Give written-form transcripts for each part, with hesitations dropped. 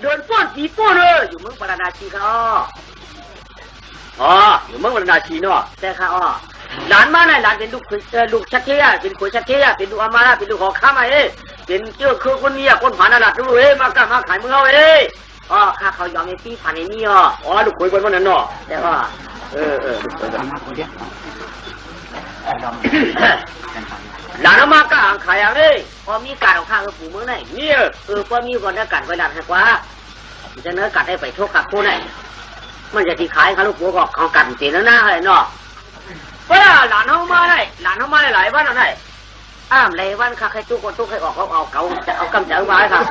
เดินป้อนปีป้อนเลยอยู่เมืองปราณาชีค่ะอ๋ออยู่เมืองปราณาชีเนาะแต่ค่ะอ๋อหลานมาไหนหลานเป็นลูกชักเทียเป็นขวยชักเทียเป็นลูกอามาเป็นลูกหอข้ามาเป็นเจ้าคือคนนี้คนผ่านน่ะดูมากล้ามาขายมึงเอาอ๋อข้าเขายอมในปีผ่านในนี่อ๋อลูกขวยคนนั้นเนาะแต่ว่าลูกขวยคนหลานมากล้าขายอะไรพอมีการของข้าคือปู่มือไหนเนี่ยพอมีคนได้กันไว้ดันให้กว่าจะเนื้อกัดได้ไปทุกขับผู้ไหนมันจะที่ขายเขาลูกปู่ก็เขากันเสียแล้วหน้าอะไรเนาะเวลาหลานเขามาได้หลานเขามาได้หลายวันอะไรอ้ามเลยวันค่ะใครทุกคนทุกใครออกเขาเอาเก่าจะเอากำจัดมาค่ะ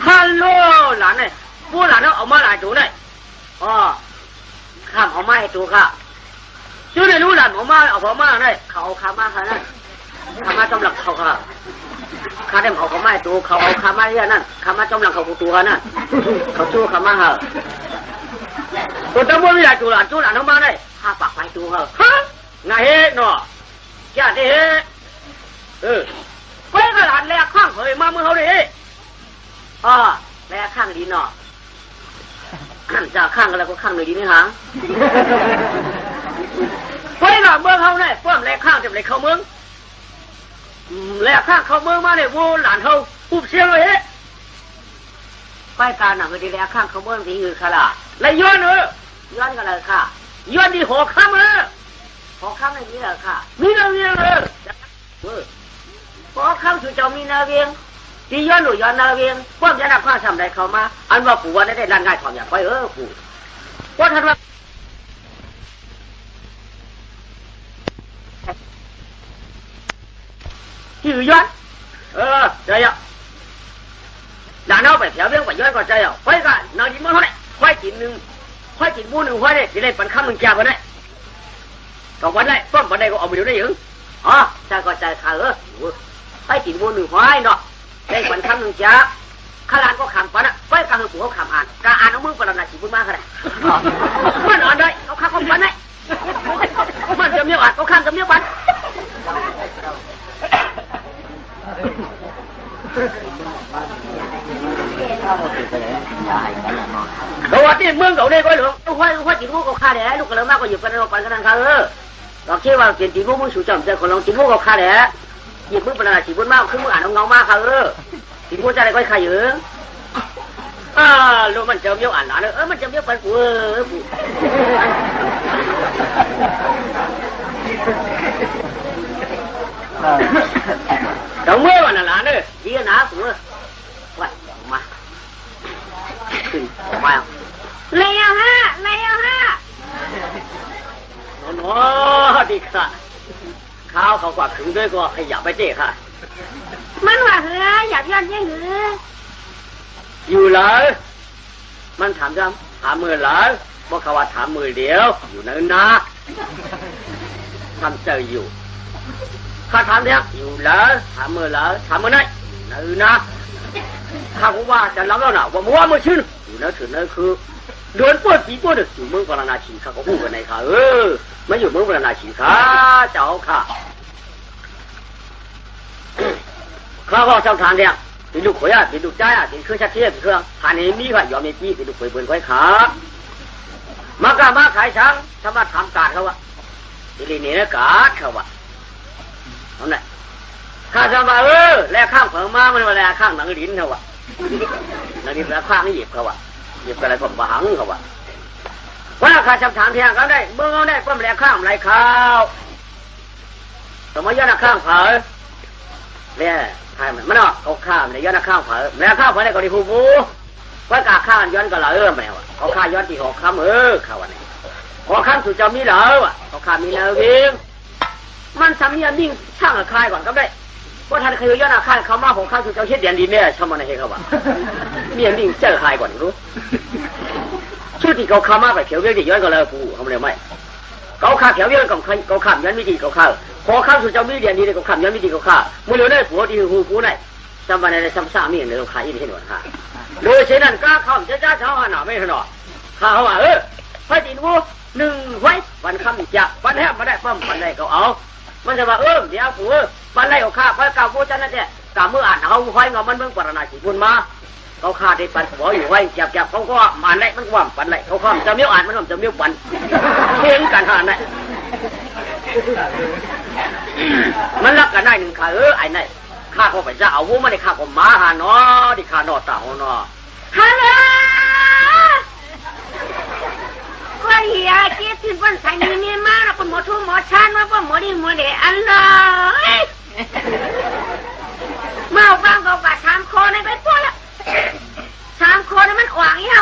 ฮัลโหลหลานเนี่ยผู้หลานเขาเอามาหลายตัวเนี่ยอ๋อข้ามเอามาให้ตัวค่ะชื่อในรู้หลานเอามาเอาพอมาเนี่ยเขาเอาขามาค่ะนั่นขามาจำหลักเขาค่ะข้าได้เอาเขามาให้ตัวเขาเอาขามาเนี่ยนั่นขามาจำหลักเขาตัวนั่นเขาชู้ขามาค่ะตัวตั้งบนวิลาจูหลานเขามาได้ข้าปากไปตัวค่ะฮะไงเฮ้เนาะแก่เฮ้เฮ้ยก็หลานแลกข้างเฮ้ยมาเมื่อเขาเลยแลกข้างดีเนาะจะข้างอะไรก็ข้างเลยดีนี่ฮะเฮ้ยหลานเมืองเขาเนี่ยป้อมแลกข้างจะแลกเข้าเมืองแลกข้างเข้าเมืองมาเนี่ยวูหลานเขาปุ๊บเสียงเลยไปการหนังก็ดีแลกข้างเข้าเมืองที่อื่นค่ะล่ะแล้วย้อนย้อนกันเลยค่ะย้อนดีหกข้ามหกข้ามในนี้เลยค่ะมีนาเวียงเลยหกข้ามสุดเจ้ามีนาเวียงที่ย้อนหนูย้อนนาเวียงป้อมยันนักข้าทำไรเขามาอันว่าปู่วันได้รันง่ายความอยากไปปู่ว่าท่านว่าที่ย้อนใจอ่ะหลานเอาไปแถวเวียงไปย้อนก็ใจอ่ะไปกันนางยิ้มมันเท่าไหร่ควายกินหนึ่งควายกินบูหนึ่งควายเนี่ยจะได้ปันข้ามหนึ่งแก่ไปได้ก็วันได้ป้อมวันได้ก็เอาไปดูได้ยังใจก็ใจขาควายกินบูหนึ่งควายเนาะได้ปันข้ามหนึ่งแก่ข้าหลานก็ขำปันอ่ะควายกลางหัวขำอ่านกาอ่านเอามือปนนาชีพูดมากขนาดมันอ่านได้เขาข้ามปันได้มันจะเมียอ่านเขาข้ามจะเมียปันตัวที่เมืองเก่าเนี่ยก็หลวงว่าจีนูก็ฆ่าแหล่ลูกกระเลมากก็อยู่กันเราปันกันค่ะเราคิดว่าเปลี่ยนจีนูมึงสู่จำใจคนลองจีนูก็ฆ่าแหล่หยิบมึงเป็นอะไรจีบุญมากขึ้นมึงอ่านเงามากค่ะจีนูจะได้ก็ใครอยู่ลูกมันจะเมียวอ่านหลานมันจะเมียวปันกูtrong mưa mà là nữa đi ná của vậy mà mà leo ha nó đi cả khaoเขากว่าถึงด้วยก็ขยับไปเจ๊ค่ะมันว่าเหรออยากย้อนยังเหรออยู่เลยมันถามจำถามมือเลยบอกเขาว่าถามมือเดียวอยู่นั่นนะทำเจออยู่ข้าถามเนี่ยอยู่แล้วถามมือแล้วถามมือไหนนะข้าว่าจะรับแล้วนะว่ามัวมือชื่นอยู่นั่นถือนั่นคือเดินป้วนปีป้วนอยู่เมืองปราณาชีข้าก็พูดกันในข้าไม่อยู่เมืองปราณาชีข้าเจ้าข้าก็ชอบทานเนี่ยเป็นลูกขวยเป็นลูกใจเป็นเครื่องชักเทียบเป็นเครื่องทานนี้มีค่ะยอมมีจี้เป็นลูกขวยเปิดไว้ขามากล้ามาขายช้างสามารถทำการเขาวะทีนี้เนี่ยกาดเขาวะนั่นแหละข้าจะมาแลกข้างเผือกมามันมาแลกข้างหนังลิ้นเขาวะหนังลิ้นแลกข้างนี่หยิบเขาวะหยิบอะไรผมบหังเขาวะว่าข้าจำถามเพียงเขาได้เมื่อเขาได้ก็แลกข้างไรข้าวสมัยย้อนข้างเผือกเนี่ยใช่มันเนาะเขาข้ามในย้อนข้างเผือกแลกข้างเผือกในกรณีผู้บูว่ากาข้างย้อนก็เลยแมวเขาข้าย้อนที่หกคำเขาวะเนี่ยหกคำสุดจะมีแล้วเขาข้ามีแล้ววิ่งมันสามีนิ่งช่างคลายก่อนก็ได้ว่าท่านเคยย้อนอาคารเขามาของข้าสุดเจ้าเช็ดเดียนดีแม่ชอบมันให้เขาว่าเมียนิ่งเจอคลายก่อนรู้ชื่อที่เขามาไปเขียวเวียนย้อนก็เลยผู้เขาเลยไม่เขาข้าเขียวเวียนกับเขาข้ามย้อนวิธีเขาข้าพอข้าสุดเจ้ามีเดียนดีเลยเขาข้ามย้อนวิธีเขาข้าเมื่อเร็วได้ผัวที่หูผู้ไหนจำวันในซ้ำซ้ำมีเลยขายอินเทอร์เน็ตค่ะโดยเช่นนั้นก้าข้ามจ้าเช้าหนาไม่หนอข้าเขาว่าพระจินวูหนึ่งไว้วันคำจะวันแทบมาได้ปั้มวันใดเขาเอามันจะว่าเดี๋ยวผัวมันไล่เขาฆ่าไปกล่าวพูดจันนั่นแหละกล่าวเมื่ออ่านเขาไฟเงามันเมืองปราณาชีพุนมา เขาฆ่าได้ปันหัวอยู่ไว้จับเขาก็อ่านได้มันว่าปันไรเขาข้อมจะเมี้ยวอ่านมันข้อมจะเมี้ยวปันเข่งกันหาไหนมันรักกันได้หนึ่งขาไอ้ไหนข้าเขาไปจะเอาวุ้มาได้ข้าก็มาหาเนาะดิข้านอตาหัวเนาะฮัลโหลคนเฮียเจี๊ยบที่บ้านใส่นี่มาแล้วคนหมอทุ่มหมอชันว่าป้าหมอดีหมอเด๋อันเลยมาฟังเขาว่า3 คนในไปพวกละ3 คนมันอ่วงเงี้ย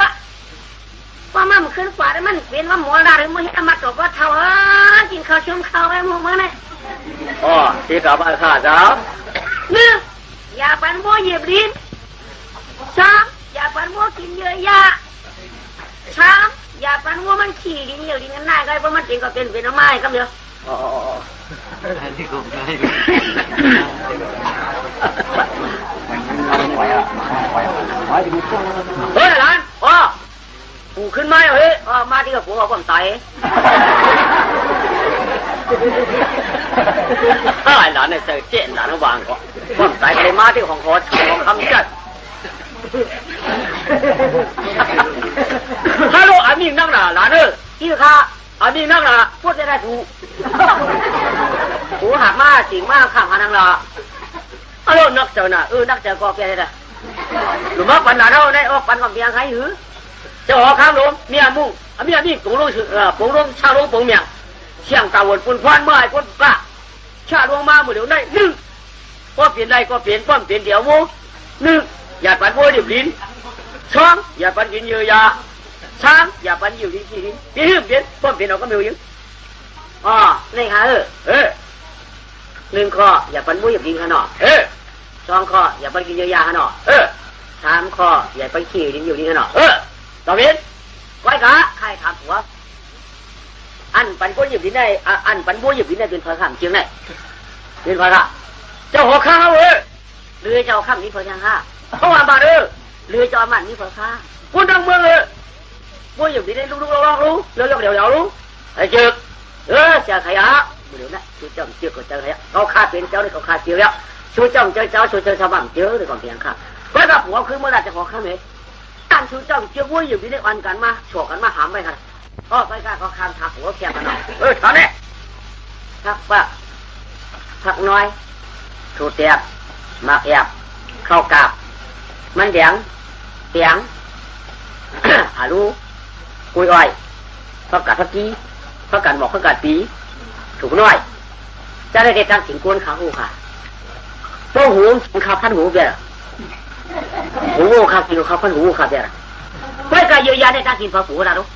ว่ามันขึ้นกว่าแล้วมันเป็นว่าหมอดาหรือหมอเห็นมาตกก็เท่ากินข้าวชุ่มข้าวไปหมดมั้งเนี่ยอ๋อที่กลับมาข้าจ้า1อย่าปันบัวเหยียบลิ้น2อย่าปันบัวกินเยอะยา3อย่าปันบัวมันขี้ลิ้นเยอะลิ้นง่ายก็เพราะมันจริงก็เป็นน้ำไม้ครับเดียวอ๋อที่กูไม่เฮ้ยหลานอ๋อปูขึ้นไม้เฮ้ยมาที่กับปูเอาความใสถ้าหลานเนี่ยเจอเจ๊หลานระวังก็ความใสไปมาที่ของคำจัดฮัลโหลอามีนั่งหนาหลานเออที่ข้าอามีนั่งหนาพูดได้ถูกหูหักมาสิงมากข้างหานังละฮัลโหลนักเจ้าน่ะนักเจ้าก็เปลี่ยนได้หรือว่าปัญหาเราได้ปัญหาเพียงใครหือจะออกข้ามลมเมียมุ่งเมียนี่ปุ๋งลงชาลงปุ๋งเมียงเชียงตาวนปุ่นควันเมื่อไอ้ปุ่นกะชาลงมาเมื่อเดี๋ยวได้1ก็เปลี่ยนได้ก็เปลี่ยนป้อมเปลี่ยนเดี๋ยววู1อย่าปันโวยดิบลิ้น2อย่าปันกินเยอะยา3อย่าปันอยู่ลิ้นขี้ลิ้นเปลี่ยนป้อมเปลี่ยนเราก็ไม่อยู่นี่ค่ะ1ข้ออย่าปันโวยดิบลิ้นข้างนอก2ข้ออย่าปันกินเยอะยาข้างนอก3ข้ออย่าปันขี้ลิ้นอยู่ลิ้นข้างนอกต่อไปไว้กะใครถามหัวอันปันโวยดิบลิ้นได้อันปันโวยดิบลิ้นได้เป็นพระคำจริงได้เป็นพระเจ้าหัวข้าวเรือเจ้าข้ามนี้พอยังข้าเขาว่ามาเเรือเจ้ามันนี้พอข้าพูดดังเมืองโวยดิบลิ้นได้ลูกๆรู้เรือยกเดี๋ยวรู้ไอ้เจือกเจ้าขยะเดี๋ยวนะชูเจ้าเจือกกับเจ้าขยะเขาฆ่าเป็นเจ้าเลยเขาฆ่าเจือกแล้วชูเจ้าชูเจ้าชาวบ้านเจือกเลยก่อนเพียงข้าไว้กับหัวคือเมื่อไรจะขอข้ามไหมการชูเจ้าเจือกโวยดิบลิ้นได้วันกันมาโฉกกันมาหามไปกันไปกันเขาข้ามทักหัวแค่กันหน่อยตอนนี้ทักว่าทักน้อยถูเตียบมาแอบเข้ากาบมันแดงเตียงหาลูกุยอ้อยเขากัดทักกี้เขากัดหมอกเขากัดปีถูกน้อยจะได้เด็ดตั้งสิงกวนขาหูค่ะโต้หูขาพันหูเบี้ยหูขากินขาพันหูขาเบี้ยเพื่อการเยียวยาได้ตั้งกินพอหูนะลูก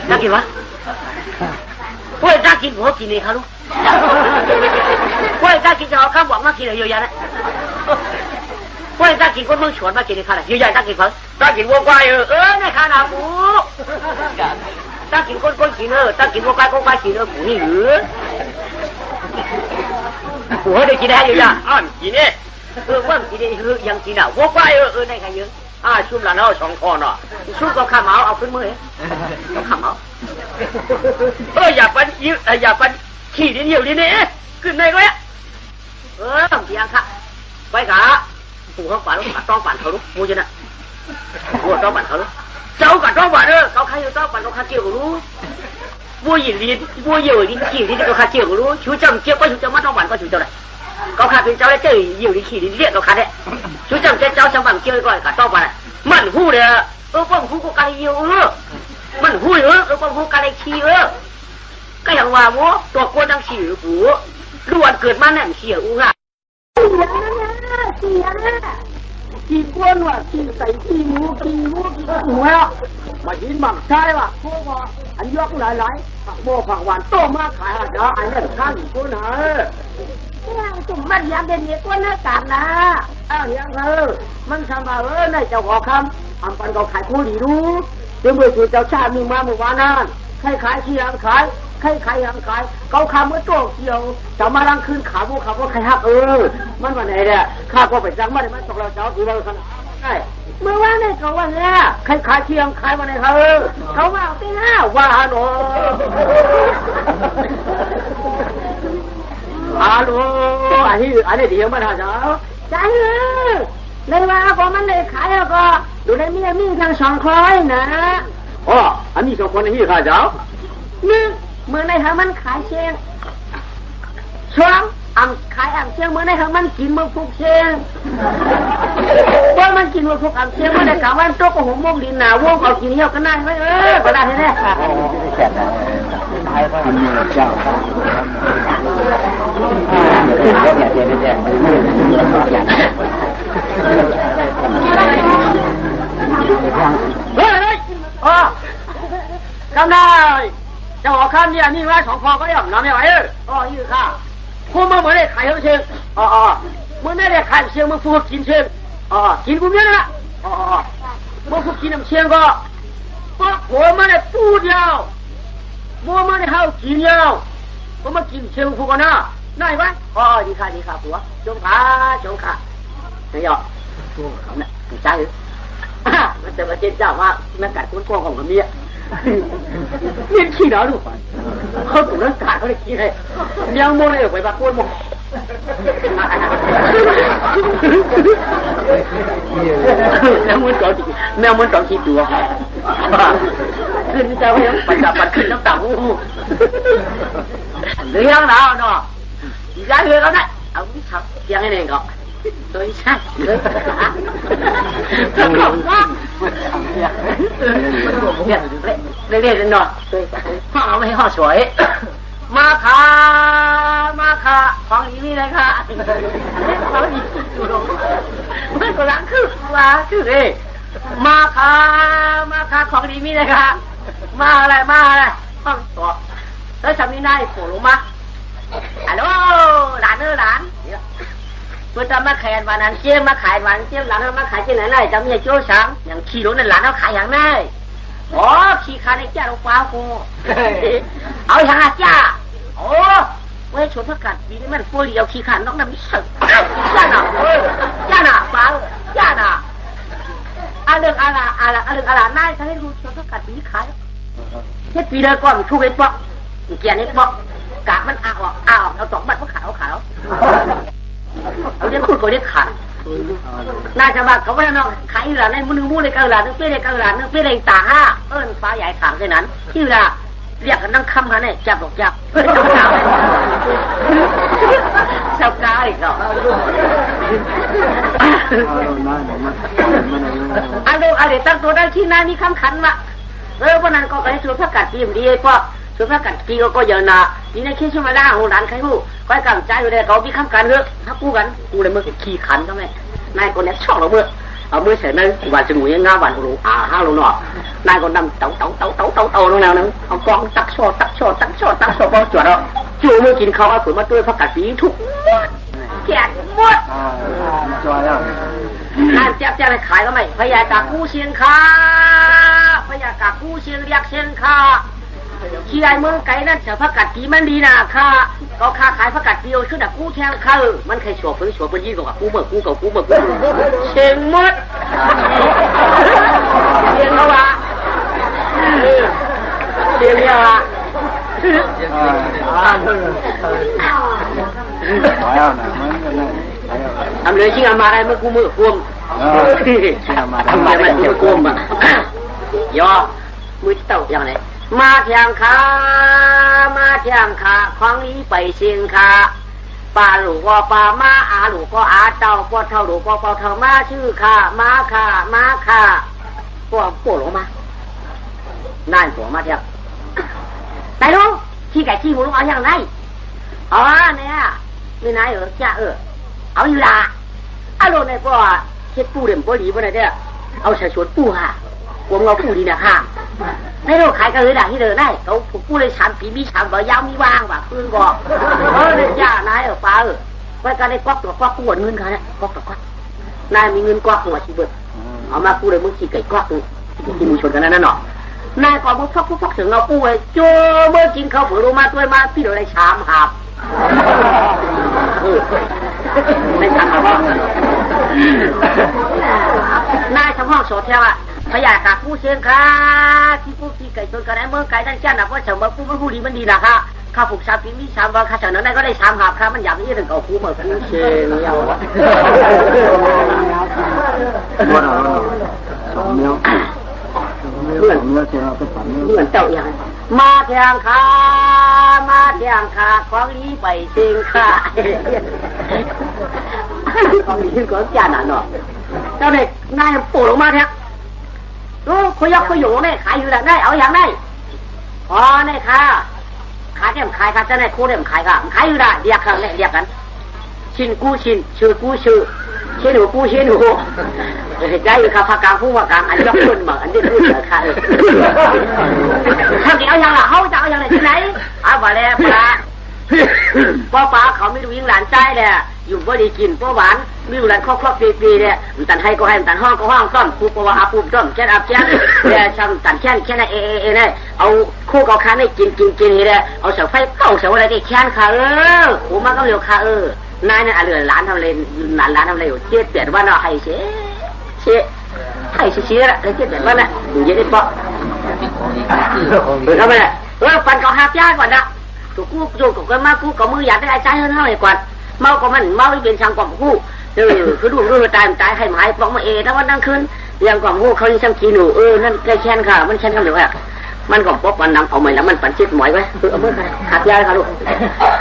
ตั้งกินวะเพื่อตั้งกินหัวกินเลยค่ะลูกเพื่อตั้งกินจะเอาข้าวหวังมากินเลยเยียวยาเนี่ยเพื่อตั้งกินคนเมืองฉวนมากินเลยค่ะเยียวยาตั้งกินเพิ่งตั้งกินวัวควายในขาหนาหมูตั้งกินคนกินตั้งกินวัวควายกินหมูนี่หรือหัวได้กินได้เยียวยากินเนี่ยว่ากินได้ยังกินวัวควายในใครเยอะชุ่มหลานเอา2 ข้อเนาะชุ่มก็ข้ามเอาขึ้นมือก็ข้ามเอาอย่าปันอย่าปันขี้ดินเหี่ยวดินเนี่ยขึ้นในก็ต้องเพียงค่ะไปกะปู่เขาฝันต้องฝันเขาลูกมูจะน่ะบัวต้องฝันเขาลูกเจ้ากับต้องฝันเขาใครอยู่ต้องฝันเขาคาเกี่ยวกับรู้บัวหยิบดินบัวเหี่ยวดินขี้ดินก็คาเกี่ยวกับรู้ชูเจ้าเกี่ยวก็ชูเจ้ามาต้องฝันก็ชูเจ้าเลยเขาขาดเป็นเจ้าแล้วเจ้าเหี่ยวดินขี้ดินเรียกเขาขาดเนี่ยชูเจ้าจังหวัดเกี่ยวก่อนกับต้องฝันมันหู้เนี่ยป้องหูก็การเหี่ยวมันหู้ป้องหูการขี้ก็อย่างว่าวัวตัวกวนดังฉี่หูล้วนเกิดมาแน่นเฉี่ยอุ้งอ่ะเฉี่ยนะขี้กวนว่ะขี้ใส่ขี้หมูขี้หัวมาหินบังใช่ป่ะพวกว่าอันยกหลายผักโบผักหวานโตมาขายอาจารย์อันนี้ข้างกูนะจุ่มมันยังเด่นเนี่ยกวนหน้ากันนะยังมันทำมาในเจ้าขอคำอันปันเขาขายคู่ดีรู้เดี๋ยวเมื่อเจ้าชาติมึงมาเมื่อวานนั้นใครขายที่ยังขายใครยังขายเขาคำเมื่อโตเกี่ยวจะมาลังคืนขาบุขาว่าใครฮักมันวันไหนเนี่ยข้าก็ไปจังมาได้มันตกเราเจ้าคือเราขนาดได้เมื่อวานเนี่ยเขาว่าเนี่ยใครขายที่ยังขายวันไหนเขาว่าตี5ว่าหนูฮัลโหลอันนี้เดี๋ยวมาท่าเจ้าใจ ในว่าพอมันเลยขายแล้วก็ดูในมีทั้งสองคอยนะอ๋ออันนี้สองคนนี่ข้าเจ้านี่เมื่อในหามันขายเชียงช่วงขายเชียงเมื่อในหามันกินมือฟุกเชียงว่ามันกินมือฟุกเชียงเมื่อในกลางวันโต๊ะก็หงมกดินหนาวงเอากินเหี้ยวกันได้ไหมก็ได้แน่กินเนื้อเจ้าเฮ้ยอ๋อกำได้เจ้าข้ามเนี่ยนี่ว่าสองคอก็ย่อมน้ำไม่ไหวอ๋อยืดค่ะพวกมึงเหมือนได้ขายเชียงอ๋อมึงไม่ได้ขายเชียงมึงฟูกินเชียงอ๋อกินกูเยอะนะอ๋อมึงฟูกินน้ำเชียงก็ปั๊บหัวมันได้ปูเดียวมัวมันได้เข้ากินเดียวผมมากินเชียงฟูกันนะได้ไหมอ๋อดีค่ะผัวจงขาไม่ยอมเขาเนี่ยใจมันจะมาเจ็บเจ้าว่านักการคุ้นครองของคนนี้นี่ขี้หนาวดูก่อนเขาถูกนักการเขาได้ขี้ให้เลี้ยงโม่เลยไปปากก้นโม่แมวมันจอดขี้ตัวขึ้นจะไปปัดขึ้นน้ำตาหูเลี้ยงหนาวเนาะย้ายเรือเขาได้เอาที่ขับเลี้ยงให้เองก็โดยใช่เล่นๆหน่อยพ่อเอาไม่ให้ห่อสวยมาค่ะของนี้เลยค่ะเขาดีอยู่ลงมันก็ล้างคือเอ้มาค่ะของดีมีเลยค่ะมาอะไรห้องตัวแล้วทำนี่นายโผล่ลงมาฮัลโหลหลานเมื่อตอนมาขายวันนั้นเจี๊ยบมาขายวันเจี๊ยบหลานเขามาขายที่ไหนเลยจำเนี่ยโจ้ช้างอย่างขี่รถนั่นหลานเขาขายอย่างไรอ๋อขี่ขาในจ้าเราฟ้าโคเอาอย่างจ้าโอ้เว้ยชนพักกัดดีนี่มันฟูรีเอาขี่ขาน้องน้ำมิสึจ้าหน่าฟ้าจ้าหน่าอะไรนายเขาให้รู้ชนพักกัดดีขายเฮ็ดปีเดียวก่อนทุกเฮ็ดปอกเกียร์เฮ็ดปอกกากมันอ้าวเอาสองบัตรเขาขาวเอาเรื่องพูดก็ได้ขาดน่าจะว่าเขาไม่ได้น้องขายหลานในมือมูเลยกันหลานนึกเปี้ยเลยกันหลานนึกเปี้ยเลยตาห้าฟ้าใหญ่ขางแค่นั้นที่ละเรียกกันนั่งคำกันเนี่ยจับดอกจับเจ้ากาอีกแล้วอะไรตั้งตัวได้ที่นั่นนี่คำขันมาวันนั้นก็ให้ชวนพระกัดทีมดีเพราะชวนพระกัดทีก็เยอะนะทีนี้คิดช่วยมาได้โหหลานใครรู้คอยกำใจอยู่เลยเขาพี่คำกันเถอะถ้าพูดกันกูเลยเมื่อขี้ขันก็ไม่นายคนนี้ชอบเราเมื่อเอาเมื่อเสร็จนั้นวันจะหงุยง่าวันหูห้าลงหนอนายคนดำเต่าลงแล้วนึงเอากองตักโชว์พอจวดแล้วจู่เมื่อกินข้าวเอาผลมาด้วยพระกัดสีทุกแก่หมดจวดแล้วนายจับอะไรขายก็ไม่พยากากู้เชียงค้าพยากากู้เชียงเรียกเชียงค้าขี้ไอเมืองไก่นั่นเฉพาะกัดตีมันดีนะค่ะก็ค้าขายผักกัดเดียวขึ้นแต่กู้แทงข้าวมันใครชัวร์เป็นยี่กว่ากู้เมื่อเชียงมดเชียงเขาว่าเชียงเนี่ยว่าทำเลยชิงอามาได้เมื่อกู้มือควมทำมันจะควมอ่ะย่อมือเต่าอย่างไรมาเทียงขาของนี้ไปเชียงขาปลาหลูก็ปลามาอาหลูก็อาเต่าปอเท่าหลูก็ปอเท่ามาชื่อขามาก็ปวดลงมานั่นหัวมาเทียงไหนลูกขี้ไก่ขี้หมูลูกเอาอย่างไรอ๋อเนี่ยไม่นายจ้าเอาอยู่ละอารมณ์ในพ่อเช็ดปูเด่มปูหลีบ่ได้เด้อเอาเฉยชวนปูค่ะกวงเอาปูดีนะค่ะให้เราขายกันเลยด่าที่เดินได้เขาปูเลยฉันผีมีฉันบ่ยาวมีว่างว่ะปืนก่อเนี่ยจ้านายป้าไว้กันได้กวักตัวกวักปวดเงินเขาเนี่ยกวักนายมีเงินกวักหัวชีเบิดเอามาปูเลยมึงขี้ไก่กวักที่มือชนกันนั่นหรอนายก่อนมึงพกถึงเอาปูไอ้โจเมื่อกินข้าวเผือกมาด้วยมาพี่เดี๋ยวได้ชามหับไม่ทันครับนายสมองโสดเท่าพยากาผู้เชียงค่ะที่ผู้ที่ไก่ชนกันไอ้เมื่อไก่นั่นจ้าหนักว่าเฉมผู้ผู้ดีมันดีนะค่ะข้าผูกชาพิมพ์มีชามว่าข้าเฉนั้นได้ก็ได้ชามหับค่ะมันอยากนี่ถึงเอาผู้มาผู้เชียงยาว บ่เอาสองเนื้อเพื่อนเนื้อเสียไปฝันเนื้อ เหมือนเจ้าอย่างมาเทียงขามาเทียงขาของลีไปเชียงขาของลีก็จานเนาะเจ้าเด็กนายปู่ลงมาแท้ดูคุยยกคุยอยู่เนี่ยขายอยู่แล้วได้เอาอย่างได้อ๋อเนี่ยค่ะขายเต็มขายค่ะจะได้คู่เต็มขายค่ะขายอยู่ได้เรียกกันเนี่ยเรียกกันชินกู้ชินชื่อกู้ชื่อเช่นหนูกู้เช่นหนูใจอยู่ค่ะภาคกลางผู้ภาคกลางอันยกขึ้นมาอันนี้พูดเหรอค่ะถ้าเกี่ยวอย่างละเขาจะเอาอย่างไรที่ไหนเอาบ่แล้วปลาป้าป้าเขาไม่ดูยิ่งหลานใจเลยอยู่บ่ดีกินป้าหวานไม่ดูหลานครอบปีเนี่ยมันตันให้ก็ให้มันตันห้องก็ห้องต้นปูปวาปูต้นแค่อับแค่เนี่ยช่างตันแค่เอเนี่ยเอาคู่กับค้าให้กินเนี่ยเอาเสาไฟเป่าเสาอะไรที่แค่ค่ะโอ้มันก็เร็วค่ะนายนั่นอะไรร้านทำเลร้านทำเลอยู่เจี๊ยบเปลี่ยนว่าเราให้เชี่ยให้เชี่ยละเจี๊ยบเปลี่ยนว่าน่ะอยู่เยอะได้ปะทำไมปันเขาหาย่าก่อนนะถูกกู้อยู่กับกันมากู้กับมืออยากได้ใจเท่าไหร่ก่อนเมากับมันเมาเป็นช่างกล่อมกู้คือดูตายให้หมายบอกมาถ้าวันนั่งคืนยังกล่อมกู้เขายังช่างขี้หนูนั่นแกแค้นค่ะมันแค้นกันหรือว่ามันก็ป๊บมันนำเอาใหม่แล้วมันปั่นชิดหมอยไว้เอาเมื่อไหร่หักยาค่ะลูก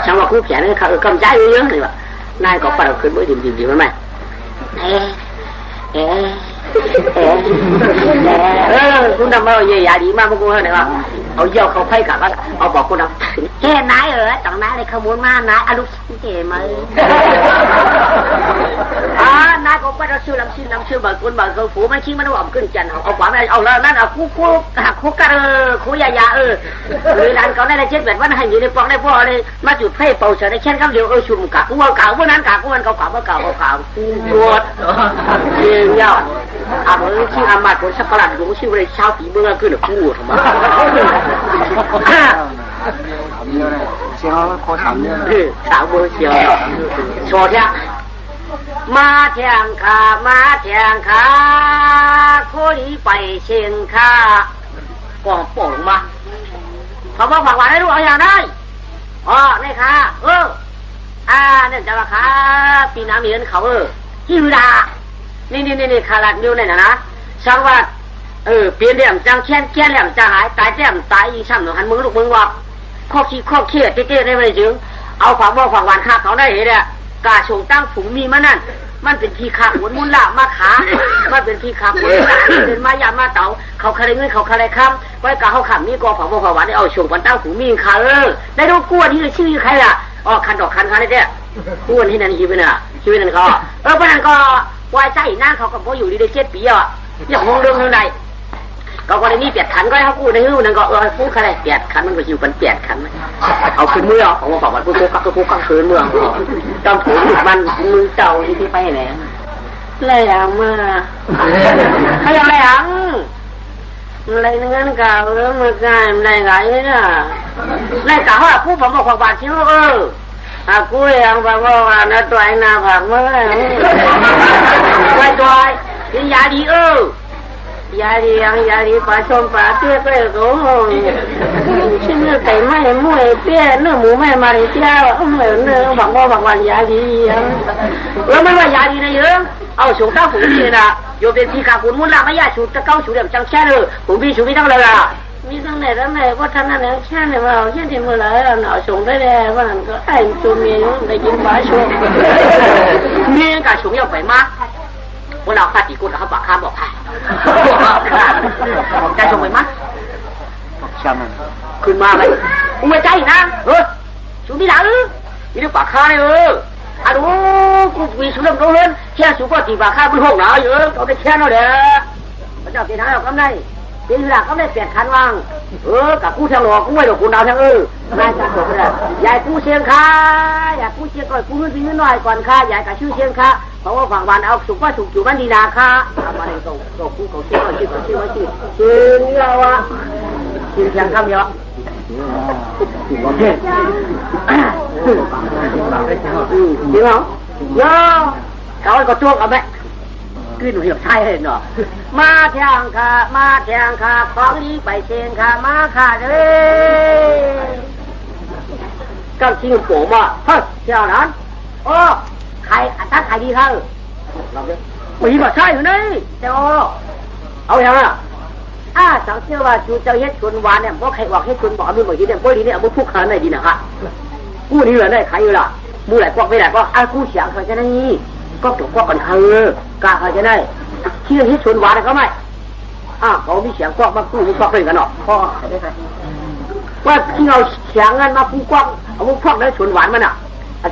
ช่างว่ากู้แขนนี่ค่ะกำใจเยอะเลยว่ะนายก็ปัดขึ้นมือดีไหมคุณทำเอาเยี่ยดีมากพวกกูเหรอเอาเยี่ยวเขาไพ่กับว่าเอาบอกคุณเอาแค่นายต่างนายเลยขโมยมานายอรุณเจ๋ไหมนายก็ปัดเราชื่อลำชื่อบอกคุณบอกเขาฝูมันชี้มันว่าขึ้นจันเอาขวานเอาแล้วนั่นเอาคู่หักคู่กันคู่ยาหรือร้านเขาได้เช็ดแบบว่าให้อยู่ในปองได้พ่อเลยมาจุดไฟเป่าเฉยได้แค่คำเดียวชุ่มกะกู้เก่าพวกนั้นกะกู้มันเก่าปวดเยี่ยวอาบชื่ออามาคนสักประหลาดหลงชื่ออะไรชาวผีเมืองขึ้นกู้ทำไมเสียงโคตรถามเนี่ยสาวเบอร์เชียวโชว์เนี่ยมาแทงขาโคดีไปเชียงคากองโป่งมาเขาบอกฝากหวานให้ลูกเอาอย่างได้นี่ค่ะเนี่ยจะราคาปีน้ำมีเงินเขาฮิวดานี่คาราดนิ้วเนี่ยนะช่างว่าเปลี่ยนเดี่ยมจังแค่เหลี่ยมจะหายตายแจ่มตายอีช่ำหนูหันมือลูกมึงว่าข้อเคียดเต้ได้ไหมจึงเอาฝากหวานข้าเขาได้เห็นเนี่ยกาชงตั้งฝูงมีมันนั่นมันเป็นพีคาหมุนมุนละมาขามันเป็นพีคาหมุนเป็นมายามาเต่าเขาคาเงินเขาคาคำไว้กาเขาขำมีกอฝากหวานได้เอาชงกันตั้งฝูงมีขาได้ดูกวนที่ชื่อใครล่ะคันดอกคันได้เนี่ยกวนที่นั่นชีวิตนั่นก็เพราะนั้นก็วายใจนั่งเขาก็พออยู่ดีได้7 ปีอย่างมองเรื่องใดก็ได้มี8 ขันก็ให้เขากู้ในหูนั่นก็กู้ใคร8 ขันมันก็อยู่กัน8 ขันเอาขึ้นเมื่อของมาบอกว่ากู้กักคืนเมืองจำผูกมันมือเจ้าที่ไปไหนแรงมาเขาอย่างแรงอะไรงั้นก็เรื่องมันง่ายอะไรไงเนี่ยแรงกะว่าผู้ผมบอกว่าชิวกูยังบอกว่าน่าตัวไอ้น่าผักเมื่อไม่ตัวกินยาดียาดีปลาชมปลาเตี้ยก็เลยโอ้ชิ้นเนื้อไก่ไม่มวยเตี้ยเนื้อหมูไม่มาเลยเตี้ยเนื้อผักวันยาดีแล้วไม่ว่ายาดีนะเยอะเอาสูงตั้งฝูงดีนะโยเป็นพี่กาคุณมุ่งละไม่ยาสูงจะเก้าสูงเดี่ยมจังแช่เลยฝูงพี่สูงพี่ทั้งเลยล่ะมีทั้งไหนว่าท่านนั่นแช่เนี่ยว่าแค่ที่เมื่อไรเราหนาวสูงได้แล้วว่าก็ไอ้จูเมียได้กินปลาชมเมียกาสูงยาวไปมากพวกเราข้าตีกุฎเขาบอกข้าบอกใครใจชมไปมั้ยช่างมันขึ้นมาไหมอุ้ยใจนะชูมีหลังมีลูกปากข้าเลยดูกูมีสุนัขโดนแค่สุกตีปากข้าเป็นห้องหนาวเยอะเขาได้แค่นั้นแหละพระเจ้าเจ้าเราก็ได้เป็นหลักก็ได้8 ขันวางกับกู้เชียงหลอกกู้ไว้ดอกคุณดาวเชียงนายจะจบเลยยายกู้เชียงค้าอยากกู้เชียงก่อนกู้เงินนิดหน่อยก่อนค้ายายกับชื่อเชียงค้าเพราะว่าฝั่งบ้านเอาสุกว่าสุกอยู่บ้านดีนาค้าทำมาในตรงกู้เขาชื่อเราชื่อเชียงคำเยอะจริงเหรอเยอะเขาก็จ้วงเอาไหมขึ้นหนูเหี่ยวใช่เลยเนาะมาแทงค่ะของดีไปเชียงค่ะมาค่ะเลยก็ชิงโป๋มาเฮ้ยเจ้านั้นขายถ้าขายดีครับเราเนี่ย มีมาใช่อยู่นี่เจ้าเอาอย่างอ่ะสังเกตว่าจูเจ้าเฮ็ดชวนหวานเนี่ยเพราะใครบอกให้ชวนบอกมีเหมือนที่เนี่ยพวกนี้เนี่ยมุกขนาดไหนดีนะฮะกูนี่เหรอเนี่ยใครอยู่ล่ะมูไหลกวักไม่ไหลก็กูเสียงเขาจะนี่ก็ถูกกวักกันกาเขาจะได้ที่เฮ็ดชวนหวานเขาไหมเขามีเสียงกวักมากู้มีกวักเป็นกันหรอกพ่อว่าที่เราเสียงเงินมากู้กวักเอามุกกวักแล้วชวนหวานมันอ่ะ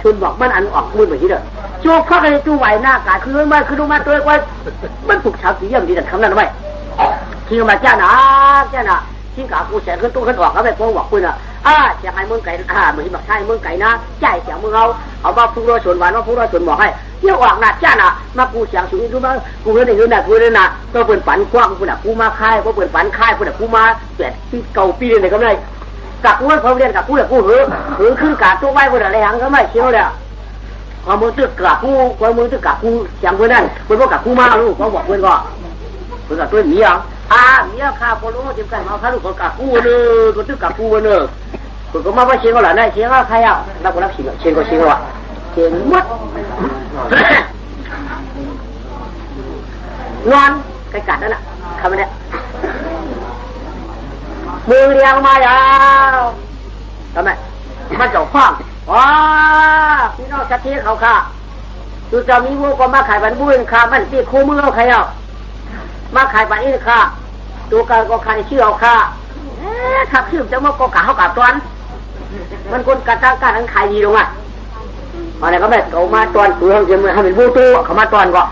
ชวนบอกมันอันออกมือเหมือนที่เด้อจูกวักอะไรจูไหวหน้ากาคือมันคือลงมาตัวว่ามันถูกชาวสีเยี่ยมดีแต่คำนั้นทำไมที่มาจ้านะที่กากูเสียขึ้นตู้ขึ้นออกแล้วไปฟ้องบอกคุณเสียงไอ้เมืองไก่เหมือนบอกใช่เมืองไก่นะใจเสียงมึงเอามาพูดว่าชวนหวานว่าพูดว่าชวนบอกให้เที่ยวออกนะจ้านะมากูเสียงสูงดูมากูเรื่องนี้นะกูเรื่องน่ะก็เปิดฝันกว้างกูน่ะกูมาค่ายก็เปิดฝันค่ายกูน่ะกูมาเปลี่ยนปีเก่าปีเลยก็ไม่กับกูเขาเรียนกับกูเนี่ยกูหือขึ้นกาตัวไว้กูอะไรหังก็ไม่เชี่ยวเลยความมือตึกกับกูความมือตึกกับกูเสียงกูนั่นกูบอกกับกูมาลูกเขาบอกเพื่อนก็เพื่อนกับตัวเมียเมียข้าพอรู้จำกันมาข้าลูกกับกูเลยกูตึกกับกูเลยกูก็มาว่าเชียงก็หล่ะได้เชียงก็ใครเราก็รับเชียงก็เชียงว่ะเชียงมัดนอนไก่กัดนั่นน่ะทำไมเนี่ยมือเลี้ยงมายาวทำไมมันเจ้าข้างพี่น้องชัดเจนเขาค่ะดูจะมีวัวก็มาขายบันบุญค่ะมันที่คู่มือเขาใครมาขายบันนี้ค่ะตัวการก็ขายชื่อเอาค่ะขับชื่อจะมาก็กะเขากับตอนมันคนกระจ้างการทั้งขายดีลงอะไรก็แบบเขามาตอนตัวเขาจะมาให้เป็นผู้ตู้เขามาตอนก็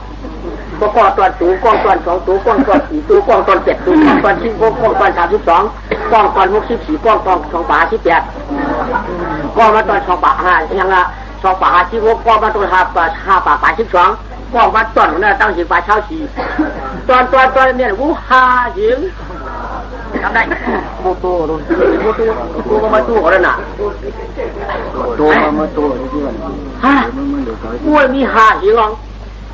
ตอนสูงกองตอน2ตัวกองตอน4ตัวกองตอน7ตัวกองตอน10กองตอน32กองตอน64กองตอน2ป่า18กองมาตอน2ป่า5ยังละ2ป่า56กองมาตอน5ป่า12กองมาตอนนั้นตั้งสิป่าเช้า4ตอนเนี่ยวู5หญิงทำได้โมโต้ก็มาตู้กันน่ะตัวมาตู้ที่ว่ากูมี5หญิงลอง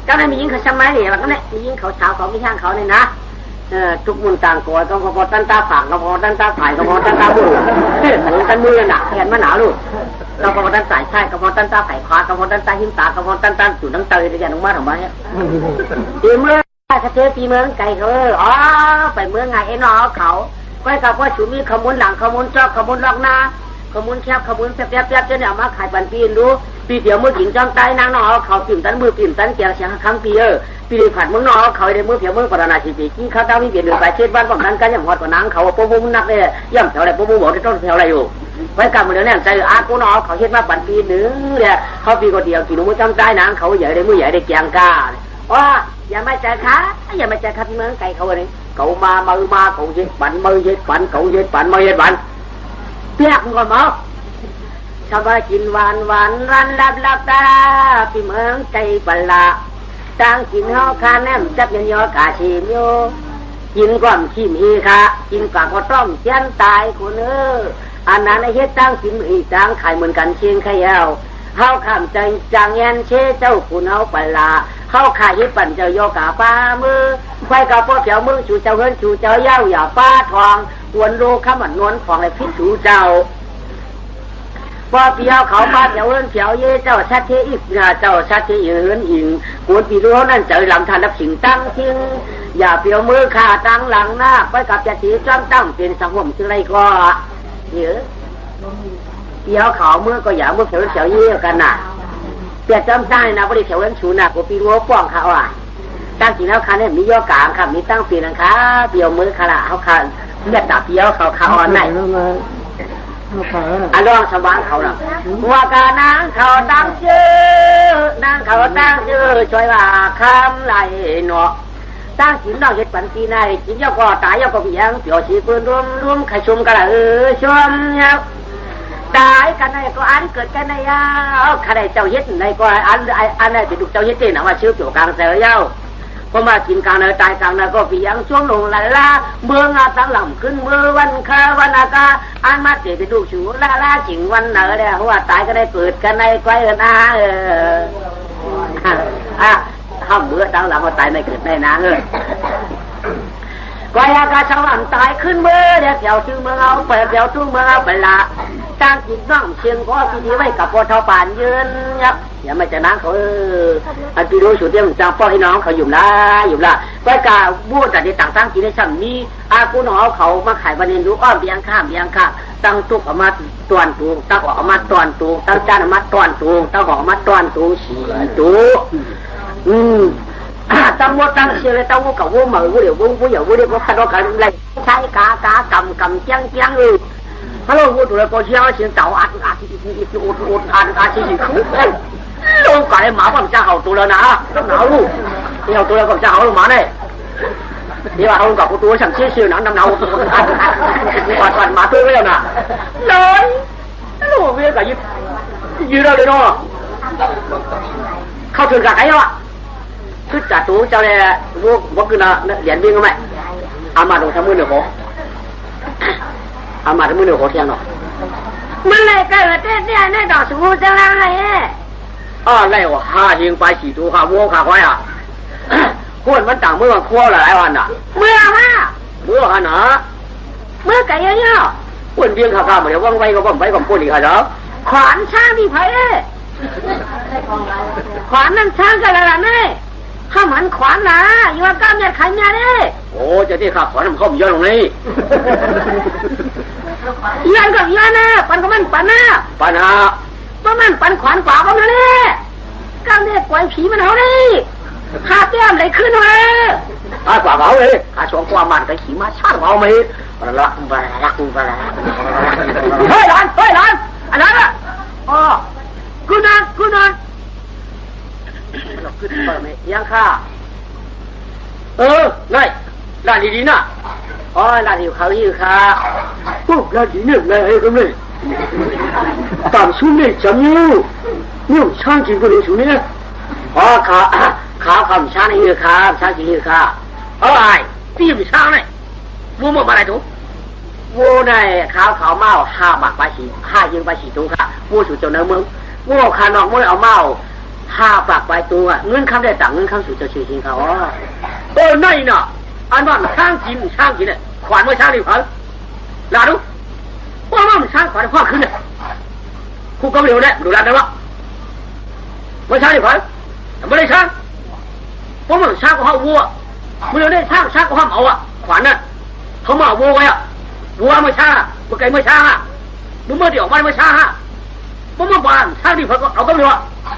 ก็ได้มียิงเขาใช่ไหมเนี่ยแล้วก็เนี่ยมียิงเขาเช้าเขาไม่ช่างเขาเนี่ยนะทุกมุนต่างกอดก็พอตั้งตาฝังก็พอตั้งตาฝ่ายก็พอตั้งตาบุรุษเหมือนกันมือหนักแขนมันหนาลูกก็พอตั้งสายใช่ก็พอตั้งตาฝ่ายขวาก็พอตั้งตาหิ้มตาก็พอตั้งตาจุดตั้งเตยในอย่างน้องมาทำไมปีเมื่อเทปีเมืองไก่เขาไปเมืองไงไอ้น้อเขาก็กับว่าชูมีขมุนหลังขมุนจอกขมุนลอกหน้าขมุนแคบขมุนแป๊บจะเนี่ยมาขายบันปีนรู้ปีเดียวมือหญิงจ้องใต้นางน้อเขาปิ่มตันมือปิ่มตันเกียงเสียงครั้งปีปีนี้ผัดเมืองน้อเขาได้มือเพียวมือปราณาชีปีกี้เขาดาวมีเปลี่ยนหนึ่งไปเช็ดบ้านป้องกันกันอย่างหอดกว่านังเขาปุ๊บปุ๊บนักเลยย่ำแถวอะไรปุ๊บปุ๊บบอกที่ต้องแถวอะไรอยู่ไว้กำมือเดียวเนี่ยใจกูน้อเขาเช็ดมาบันปีหนึ่งเนี่ยเขาปีก็เดียวกี่มือจ้องใต้นางเขาใหญ่ได้มือใหญ่ได้เกียงกาอย่ามาใจค่ะพี่เมืองไก่เขาเลยเขามาเขาเย็ดปันเขาเย็ดปันเปียกก่อนมั้งชาวบ้านกินหวานรันลับตาพี่เมืองใจปลาตั้งกินห่อคาแนมจับยันยอกาชิมโยกินก่อนชิมอีค่ะกินก่อนก็ต้องเจียนตายคนอันนั้นไอ้เฮ็ดตั้งกินอีตั้งขายเหมือนกันเชียงขยาวเฮาข้ามใจจางยันเชเจ้าคุณเฮาปลาเฮาขายญี่ปุ่นเจ้าโยกาป้ามือไฟกับพ่อเขียวมือชูเจ้าเฮิรนชูเจ้าเย้าอย่าป้าทองกวนโลข้ามันนวลของไอ้พิษชูเจ้าพอเปียวเขาบ้านเจ้าเฮิรนเขียวเย่เจ้าชัดเทอีกเจ้าชัดเทอีเฮิรนหิงกวนปีรู้นั่นเจอลำธารนับสิงตั้งทิ้งอย่าเปียวมือขาตั้งหลังหน้าไปกับจะสีจ้องตั้งเป็นสังคมชื่อไรก็เยอะเปียวเขามือก็อย่ามือเขียวเย่กันน่ะเปียจำได้นะบริเขียวเฮิรนชูน่ะกูปีรู้ป้องเขาตั้งกินแล้วคันเนี่ยมีโยกามครับมีตั้งปีนะคะเปียวมือขละเขาคันเลือดตาเปียวเขาขาอ่อนไหนอันร้องสว่างเขาหรอว่ากานางเขาตั้งชื่อนางเขาตั้งชื่อช่วยว่าคำไหลเนาะตั้งกินเราเห็ดปันปีไหนกินยาก็ตายยาก็เพียงเปียวชีปืนรวมไข่ชุมกันชมเนี่ยตายกันไหนก็อันเกิดกันไหนใครเจ้าเฮ็ดไหนก็อันไหนเป็นลูกเจ้าเฮ็ดเต้นนะว่าชื่อเปียวกลางเสือเย้าก็มากินกลางตายกลางก็เพียงช่วงลงลาเมืองตั้งหล่ำขึ้นมือวันคาวันอากาอันมาเตะไปดูชูลาจิงวันเหนือเลยว่าตายก็ได้เกิดกันในไกลห้ามเมื่อตั้งหล่ำว่าตายไม่เกิดในนาไกลอากาชาวหล่ำตายขึ้นมือเดี๋ยวเที่ยวชื่อเมืองเอาไปเที่ยวทุ่งเมืองเอาไปละ ตั้งจิตน้องเชียงขอที่ดีไว้กับพอเท่าป่านยืนยับอย่ามาจะนั่งเขาอันที่รู้สุดเดียวจางป้อให้น้องเขาอยู่ละก็กาบูดแต่ที่ต่างๆกินได้ช่ำนี้อากูน้องเขามาขายวันนี้ดูอ้อมเบียงข้ามตั้งตุกออกมาตวนตูตั้งออกมาตวนตูตั้งจานออกมาตวนตูตั้งออกมาตวนตูสีตูตั้งวัวตั้งเชื่อเลยตั้งวัวกับวัวเหมือวัวเดี๋ยววัวเดี๋ยววัวขัดรอกันเลยใช้กากำเจียงเลยฮัลโหลวัวตัวละก็เชี่ยวเสียงเต่าอัดที่คุ้มลูกไก่หมาผมจะเอาตัวแล้วนะต้องหนาวลูกที่เอาตัวแล้วผมจะเอาลูกหมาเนี่ยนี่ว่าเอากับตัวฉันชื่อหนังดำเนาอัดหมาตัวแล้วนะเลยลูกเวียกับยืดเลยเนาะเข้าถึงกับใครวะคือจัดตัวเจ้าเนี่ยวัวคือนะเหรียญวิ่งก็ไม่อามาตรงทำมือเหนือหัวอามาทำมือเหนือหัวเทียงเนาะมันเลยก็เต้เนี่ยในดอกสูงจังเลยไล่ว่า5ยิงไป4ตัวค่ะวัวค่ะควายอ่ะควรมันต่างเมื่อวันควหลายวันอ่ะเมื่อฮะนะเมื่อไก่เยอะๆควรเบี้ยงข้าวๆเหมือนว่างไว้ก็บ่มไว้ก็พูดอีกค่ะเนาะขวานช้างที่ไผ่ขวานนั่นช้างกันแล้วเนี่ยข้ามันขวานนะอยู่ว่าก้ามเนี่ยขายเนี่ยเนี่ยโอ้จะที่ข้าขวานมันเข้าย้อนลงนี่ย้อนกับย้อนนะปันก็มันปันนะก็มันปันขวานกว่าก็มาเลยก้ามเนี่ยปล่อยผีมันเอาเลยข้าแก้มเลยขึ้นมากว่าเอาเลยข้าสองความมันกับขี่ม้าชาติเอาไหมละเฮ้ยหลานอันนั้นอ่ะกูนอนขึ้นมาไหมยังข้านี่ร้านดีๆนะร้านที่เขาอยู่ค่ะร้านดีเนี่ยเลยก็ไม่ตามซุ้มเนี่ยจำอยู่ช่างกินก็เลยซุ้มเนี่ยขาคำช้างนี่ค่ะช้างกินนี่ค่ะตีมช้างเนี่ยวัวมาอะไรถูกวัวเนี่ยขาวเมา5 บาทไป5ยิงไป4ตัวค่ะวัวสู่เจ้าเนื้อเมืองวัวขานอกมือเอาเมา5 บาทไปตัวเงินคำได้ต่างเงินคำสู่เจ้าชื่อจริงเขานี่น่ะอันว่าช้างกินเนี่ยขวานว่าช้างนี่เขาลาดูว่ามันช้างขวานพ่อขึ้นเนี่ยคู่ก็เร็วเนี่ยดูแลได้วะว่าช้างนี่เขาไม่ได้ช้างเพราะมันช้างก็เขาวัวเมื่อได้ช้างก็ห้ามเอาขวานน่ะเขามาวัวไว้วัวไม่ช้างเมื่อไก่ไม่ช้างเมื่อเดี๋ยวมันไม่ช้างเพราะเมื่อวานช้างนี่เขาก็เอาก็ไม่ว่า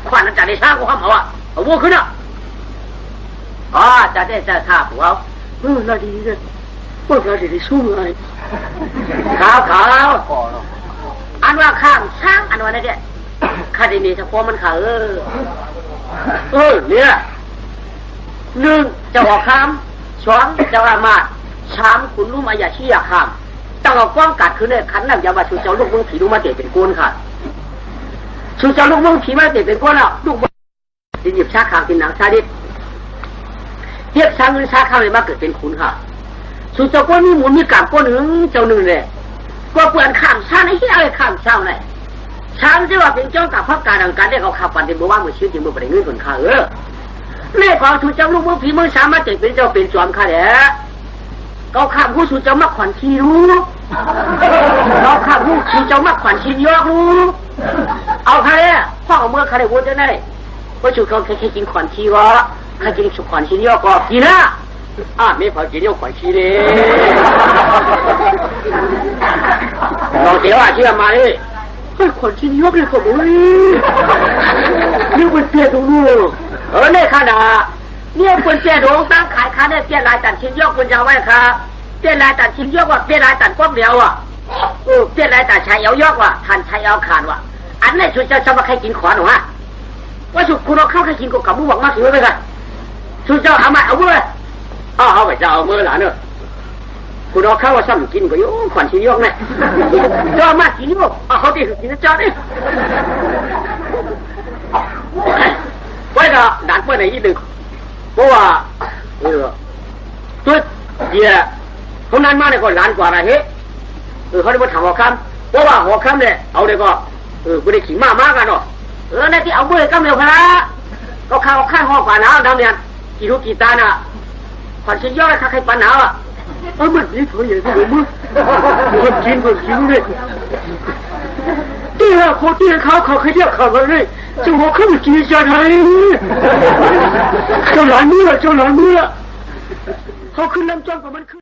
ขวานนั่นจัดได้ช้างก็ห้ามเอาวัวขึ้นจัดได้จะฆ่าผัวน่าดีเลยพวกเราได้สู้ไงขาวอันว่าข้ามช้างอันว่านั่นเนี่ยข้าได้มีเฉพาะมันขาเนี่ย1จะออกข้าม2จะอามาต3คุณรู้มาอย่าชี้ข้ามต้องเอาป้องกัดคือเนี่ยขันน้ำยาบาชูเจ้าลูกมึงผีลูกมาเตะเป็นก้นค่ะชูเจ้าลูกมึงผีมาเตะเป็นก้นลูกดิหยิบชาขาวกินหนังชาดิบเทียบช้างเงินชาข้าวเลยมาเกิดเป็นคุณค่ะชูเจ้าก้นมีหมุนมีกาบก้นเจ้าหนึ่งเลยก็เปลี่ยนข้ามช้างไอ้ที่อะไรข้ามช้างเลยช้างที่ว่าเป็นเจ้ากับพักการดังการได้เขาขับปันเป็นบัวว่ามือชื่อจริงมือประเด็นเงินคนข้าเล่ของชูเจ้าลูกมึงผีมึงสามารถเตะเป็นเจ้าเป็นจอมข้าเนี่ยเขาขับผู้ชูเจ้ามักขวัญชีรู้เขาขับผู้ชูเจ้ามักขวัญชียอกรู้เอาใครพ่อเอาเมื่อใครได้วัวจะได้เพราะชูเขาแค่กินขวัญชีวะใครกินสุขวัญชียอกก็กินนะไม่พอกินยอกขวัญชีเลยลองเดี๋ยวเชื่อมาเลยขวัญชียอกเลยก็บุ้ยนี่เป็นเปียตรงนู้นเนี่ยข้าด่าเนี่ยคนเปียตรงตั้งขายค้าเนี่ยเปียลายตัดชิ้นยอกคนยาวไว้ค่ะเปียลายตัดชิ้นยอกว่าเปียลายตัดก้อนเดียวเปียลายตัดชายเอายอกว่าทันชายเอาขาดว่าอันนี้ชุดจะมาใครกินขวานหรอฮะว่าชุดคุณเอาเข้าใครกินก็กับมือหวังมากถือไว้กันชุดเจ้าเอามาเอามือเอาไปเจ้าเอามือหลานเนอะคุณเอาเข้าว่าซ้ำกินก็ยุ่งขวัญชิ้นยอกเนี่ยเจ้ามากินยอกเขาตีกินเจ้าเนี่ยไว้ก็ดันเมื่อไหร่ยี่หนึ่งเพราะว่าตัวเดียเขานั้นมาเนี่ยก็ล้านกว่าอะไรเฮ้เขาได้มาถามหัวคำเพราะว่าหัวคำเนี่ยเอาเลยก็ไม่ได้ขิงมากกันเนาะในที่เอาเมื่อก็เร็วพละก็ข้าวข้างห้องกว่าหนาวน้ำเนี่ยกี่ทุกกี่ตาน่ะขวัญชิ้นย่อยข้าใครปันหนาว มันนี่ตัวใหญ่ตัวมึงคนกินเลยเตี้ยโคตรเตี้ยเขาขยับเขาเลยจะหัวขึ้นกี่จะไงเจ้าหลานเมื่อเขาขึ้นน้ำจ้องกับมันขึ้น